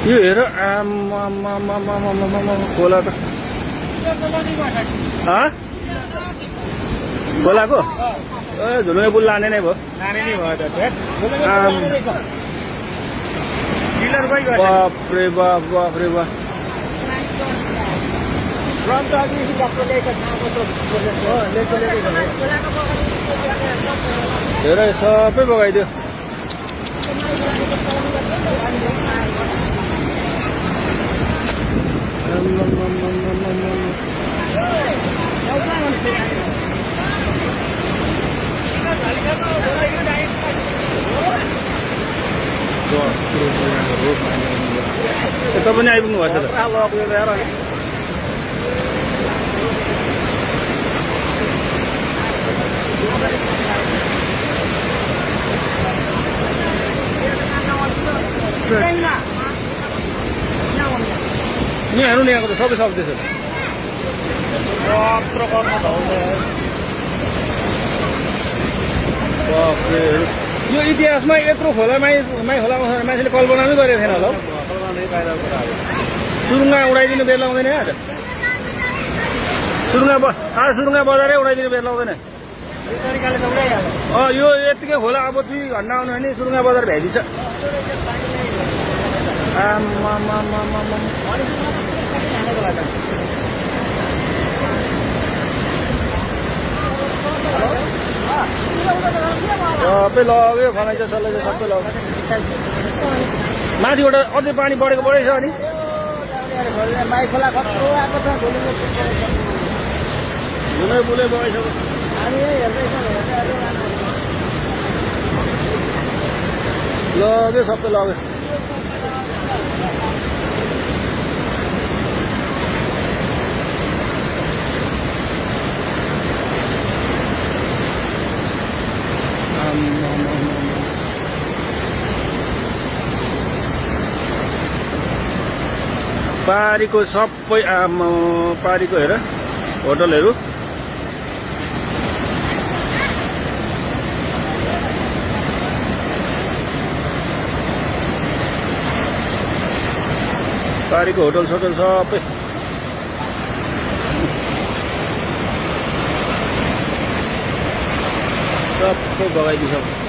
यो हेर खोला त खोलाको झुलुङ्गे पुल लाने नै भयो बाफ्रे बाफ बाफ्रे बाफ हेर सबै बगाइदियो यता पनि आइपुग्नु भएको छ यहाँ हेर्नु नि यहाँको त सबै सक्दैछ यो इतिहासमा यत्रो खोलामाई खोलामा मान्छेले कल्पना नै गरेको थिएन होला सुरुङ्गा उडाइदिनु बेर लाउँदैन आज सुरुङ्गा बजारै उडाइदिनु बेर लाउँदैन यो यत्तिकै खोला अब 2 घन्टा आउनु भने सुरुङ्गा बजार भ्याइदिन्छ सबै लग्यो फलाइन्छ सल्लाइन्छ सबै लग्यो माथिबाट अझै पानी बढेको बढेछ अनि झुलै बुलै बगाइसक्यो लग्यो सबै लग्यो पारीको सबै पारीको हेर होटलहरू पारीको होटल सोटल सबै बगाइदिन्छ